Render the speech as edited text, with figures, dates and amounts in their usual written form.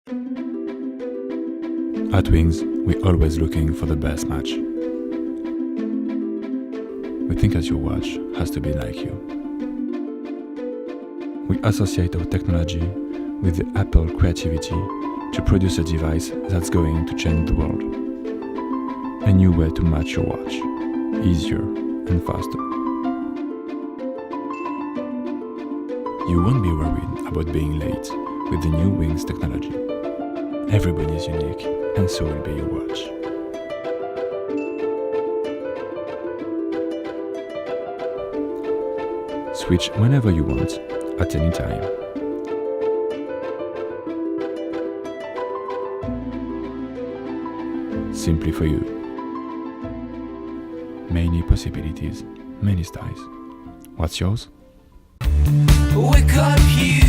At Wings, we're always looking for the best match. We think as your watch has to be like you. We associate our technology with the Apple creativity to produce a device that's going to change the world. A new way to match your watch, easier and faster. You won't be worried about being late with the new Wings technology. Everybody is unique, and so will be your watch. Switch whenever you want, at any time. Simply for you. Many possibilities, many styles. What's yours? Wake up, you.